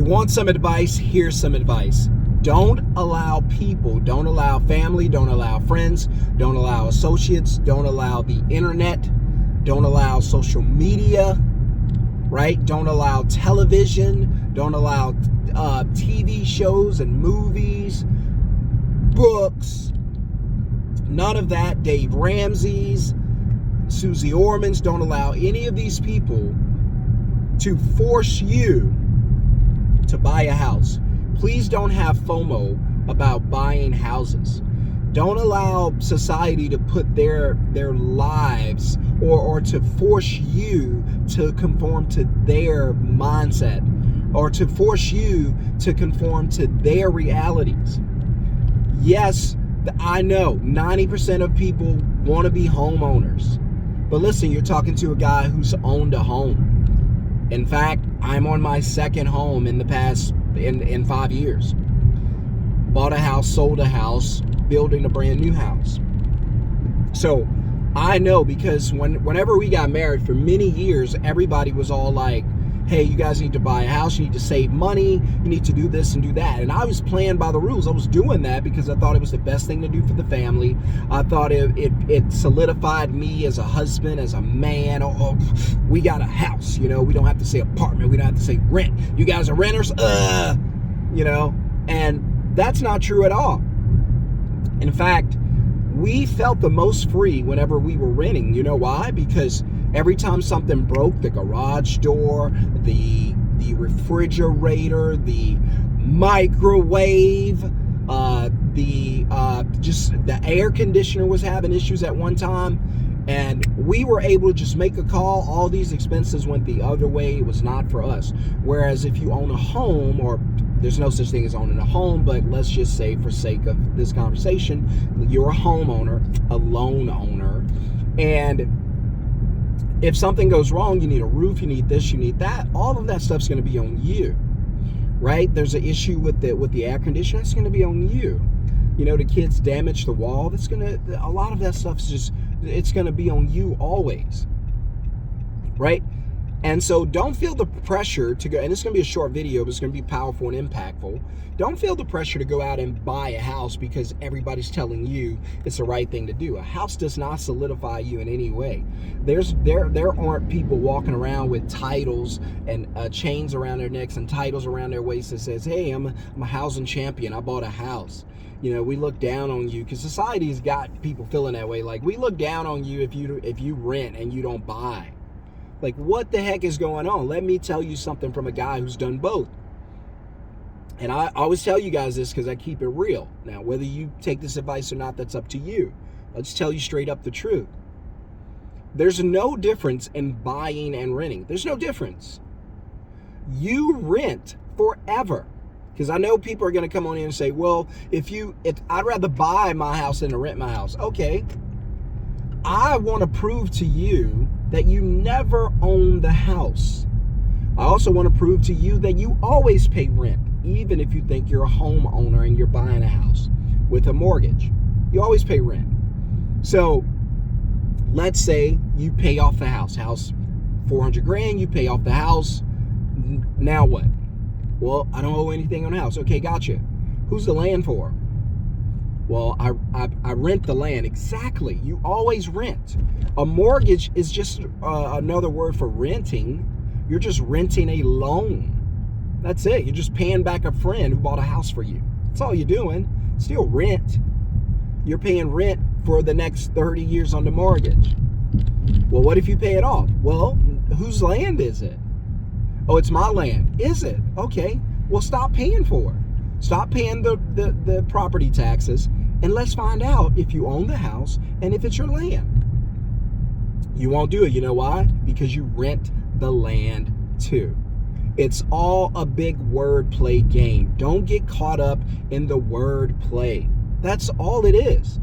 You want some advice? Here's some advice. Don't allow people, don't allow family, don't allow friends, don't allow associates, don't allow the internet, don't allow social media, right? Don't allow television, don't allow TV shows and movies, books, none of that. Dave Ramsey's, Susie Orman's, don't allow any of these people to force you to buy a house. Please don't have FOMO about buying houses. Don't allow society to put their lives or to force you to conform to their mindset or to force you to conform to their realities. Yes, I know 90% of people want to be homeowners. But listen, you're talking to a guy who's owned a home. In fact, I'm on my second home in 5 years. Bought a house, sold a house, building a brand new house. So I know, because whenever we got married for many years, everybody was all like, hey, you guys need to buy a house, you need to save money, you need to do this and do that. And I was playing by the rules. I was doing that because I thought it was the best thing to do for the family. I thought it solidified me as a husband, as a man. Oh, we got a house, we don't have to say apartment, we don't have to say rent. You guys are renters, and that's not true at all. In fact, we felt the most free whenever we were renting. You know why? Because every time something broke, the garage door, the refrigerator, the microwave, the air conditioner was having issues at one time, and we were able to just make a call. All these expenses went the other way. It was not for us. Whereas if you own a home, or there's no such thing as owning a home, but let's just say for sake of this conversation, you're a homeowner, a loan owner, and if something goes wrong, you need a roof, you need this, you need that, all of that stuff's going to be on you, right? There's an issue with the air conditioner, it's going to be on you. The kids damage the wall, a lot of that stuff's it's going to be on you always, right? And so don't feel the pressure to go, and it's going to be a short video, but it's going to be powerful and impactful. Don't feel the pressure to go out and buy a house because everybody's telling you it's the right thing to do. A house does not solidify you in any way. There aren't people walking around with titles and chains around their necks and titles around their waists that says, hey, I'm a housing champion, I bought a house. We look down on you, because society's got people feeling that way. Like, we look down on you if you rent and you don't buy. Like, what the heck is going on? Let me tell you something from a guy who's done both. And I always tell you guys this because I keep it real. Now, whether you take this advice or not, that's up to you. I'll just tell you straight up the truth. There's no difference in buying and renting. There's no difference. You rent forever. Because I know people are going to come on in and say, well, if I'd rather buy my house than to rent my house. Okay. I want to prove to you that you never own the house. I also want to prove to you that you always pay rent, even if you think you're a homeowner and you're buying a house with a mortgage. You always pay rent. So let's say you pay off the house $400,000, you pay off the house. Now what? Well, I don't owe anything on the house. Okay, gotcha. Who's the land for? Well, I rent the land. Exactly. You always rent. A mortgage is just another word for renting. You're just renting a loan. That's it. You're just paying back a friend who bought a house for you. That's all you're doing. Still rent. You're paying rent for the next 30 years on the mortgage. Well, what if you pay it off? Well, whose land is it? Oh, it's my land. Is it? Okay. Well, stop paying for it. Stop paying the property taxes, and let's find out if you own the house and if it's your land. You won't do it. You know why? Because you rent the land too. It's all a big wordplay game. Don't get caught up in the wordplay. That's all it is.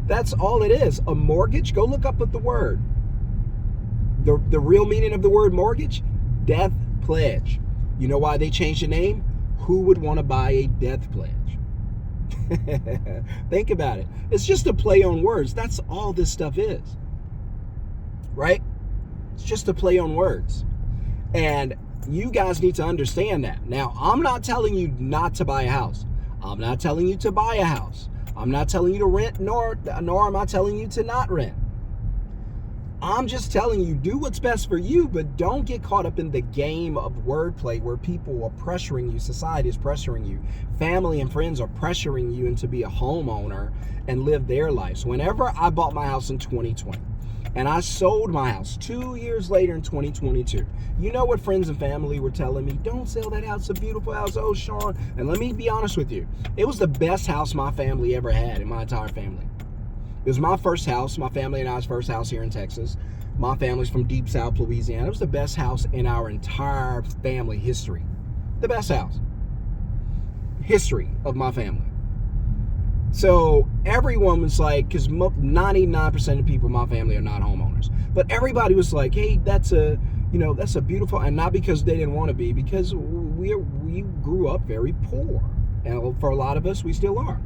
That's all it is. A mortgage, go look up what the word. The real meaning of the word mortgage, death pledge. You know why they changed the name? Who would want to buy a death pledge? Think about it. It's just a play on words. That's all this stuff is. Right? It's just a play on words. And you guys need to understand that. Now, I'm not telling you not to buy a house. I'm not telling you to buy a house. I'm not telling you to rent, nor am I telling you to not rent. I'm just telling you, do what's best for you, but don't get caught up in the game of wordplay where people are pressuring you, society is pressuring you, family and friends are pressuring you into be a homeowner and live their lives. Whenever I bought my house in 2020 and I sold my house 2 years later in 2022, you know what friends and family were telling me? Don't sell that house, it's a beautiful house, oh Shon. And let me be honest with you, it was the best house my family ever had in my entire family. It was my first house, my family and I's first house here in Texas. My family's from deep South Louisiana. It was the best house in our entire family history. The best house. History of my family. So everyone was like, because 99% of people in my family are not homeowners. But everybody was like, hey, that's a beautiful, and not because they didn't want to be, because we grew up very poor. And for a lot of us, we still are.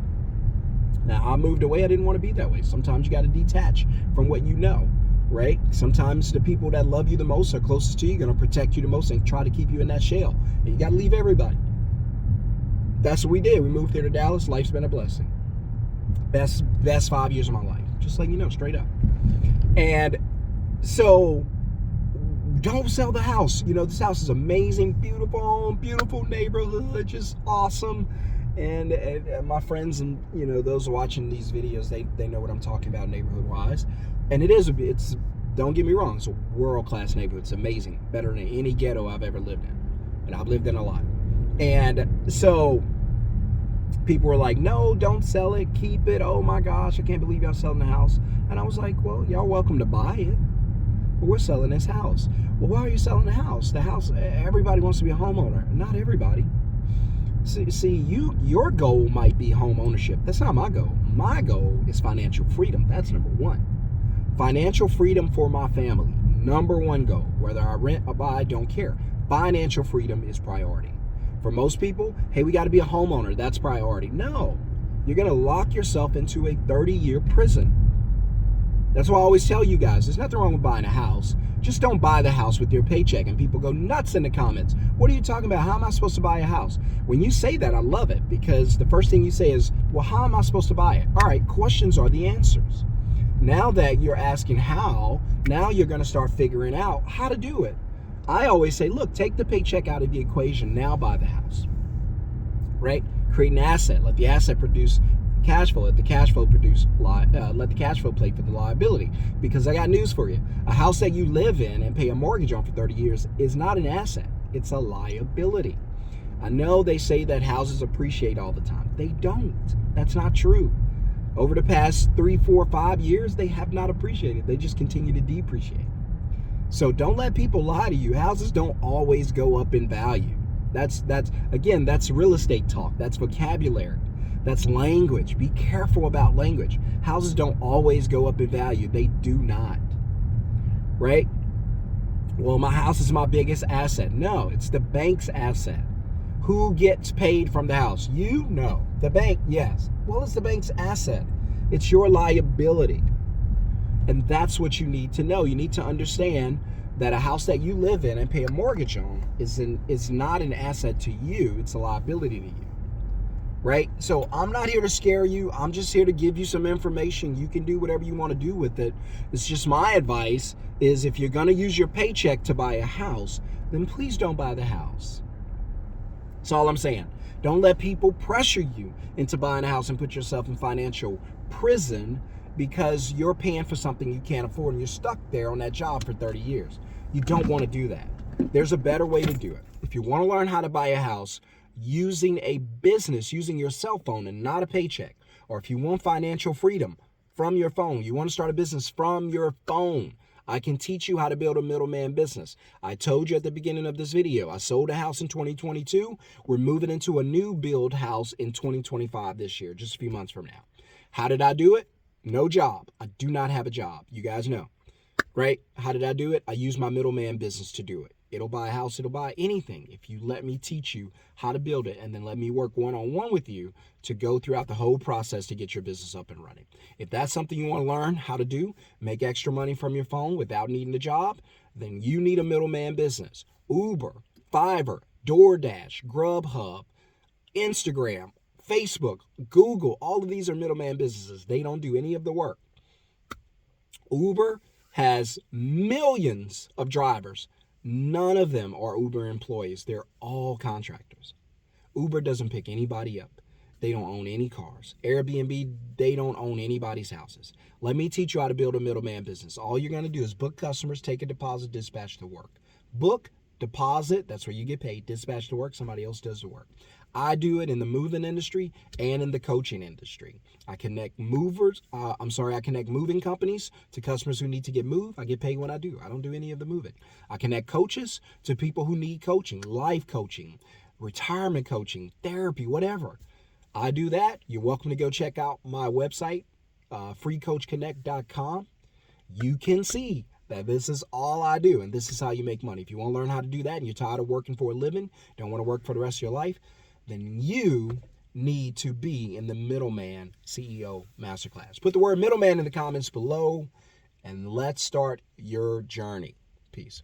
Now, I moved away. I didn't want to be that way. Sometimes you got to detach from what you know, right? Sometimes the people that love you the most are closest to you, going to protect you the most and try to keep you in that shell. And you got to leave everybody. That's what we did. We moved here to Dallas. Life's been a blessing. Best 5 years of my life. Just letting you know, straight up. And so don't sell the house. You know, this house is amazing, beautiful home, beautiful neighborhood, just awesome. And my friends and, you know, those watching these videos, they know what I'm talking about neighborhood-wise. And it's, don't get me wrong, it's a world-class neighborhood. It's amazing. Better than any ghetto I've ever lived in. And I've lived in a lot. And so people were like, no, don't sell it, keep it. Oh my gosh, I can't believe y'all selling the house. And I was like, well, y'all welcome to buy it, but we're selling this house. Well, why are you selling the house? The house, everybody wants to be a homeowner. Not everybody. See, your goal might be home ownership. That's not my goal. My goal is financial freedom. That's number one. Financial freedom for my family. Number one goal. Whether I rent or buy, don't care. Financial freedom is priority. For most people, hey, we got to be a homeowner. That's priority. No. You're going to lock yourself into a 30-year prison. That's why I always tell you guys, there's nothing wrong with buying a house. Just don't buy the house with your paycheck. And people go nuts in the comments. What are you talking about? How am I supposed to buy a house? When you say that, I love it, because the first thing you say is, well, how am I supposed to buy it? All right, questions are the answers. Now that you're asking how, now you're going to start figuring out how to do it. I always say, look, take the paycheck out of the equation. Now buy the house, right? Create an asset. Let the asset produce cash flow. Let the cash flow play for the liability. Because I got news for you. A house that you live in and pay a mortgage on for 30 years is not an asset. It's a liability. I know they say that houses appreciate all the time. They don't. That's not true. Over the past 3, 4, 5 years, they have not appreciated. They just continue to depreciate. So don't let people lie to you. Houses don't always go up in value. That's real estate talk. That's vocabulary. That's language. Be careful about language. Houses don't always go up in value. They do not. Right? Well, my house is my biggest asset. No, it's the bank's asset. Who gets paid from the house? You? No. The bank? Yes. Well, it's the bank's asset. It's your liability. And that's what you need to know. You need to understand that a house that you live in and pay a mortgage on is not an asset to you. It's a liability to you. Right? So I'm not here to scare you. I'm just here to give you some information. You can do whatever you want to do with it. It's just my advice is, if you're going to use your paycheck to buy a house, then please don't buy the house. That's all I'm saying. Don't let people pressure you into buying a house and put yourself in financial prison because you're paying for something you can't afford and you're stuck there on that job for 30 years. You don't want to do that. There's a better way to do it. If you want to learn how to buy a house using a business, using your cell phone and not a paycheck, or if you want financial freedom from your phone, you want to start a business from your phone, I can teach you how to build a middleman business. I told you at the beginning of this video, I sold a house in 2022. We're moving into a new build house in 2025 this year, just a few months from now. How did I do it? No job. I do not have a job. You guys know, right? How did I do it? I used my middleman business to do it. It'll buy a house. It'll buy anything if you let me teach you how to build it, and then let me work one-on-one with you to go throughout the whole process to get your business up and running. If that's something you want to learn how to do, make extra money from your phone without needing a job, then you need a middleman business. Uber, Fiverr, DoorDash, Grubhub, Instagram, Facebook, Google, all of these are middleman businesses. They don't do any of the work. Uber has millions of drivers. None of them are Uber employees. They're all contractors. Uber doesn't pick anybody up. They don't own any cars. Airbnb, they don't own anybody's houses. Let me teach you how to build a middleman business. All you're going to do is book customers, take a deposit, dispatch to work. Book, deposit, that's where you get paid. Dispatch to work, somebody else does the work. I do it in the moving industry and in the coaching industry. I connect I connect moving companies to customers who need to get moved. I get paid when I do. I don't do any of the moving. I connect coaches to people who need coaching, life coaching, retirement coaching, therapy, whatever. I do that. You're welcome to go check out my website, freecoachconnect.com. You can see that this is all I do, and this is how you make money. If you want to learn how to do that and you're tired of working for a living, don't want to work for the rest of your life, then you need to be in the Middleman CEO Masterclass. Put the word middleman in the comments below, and let's start your journey. Peace.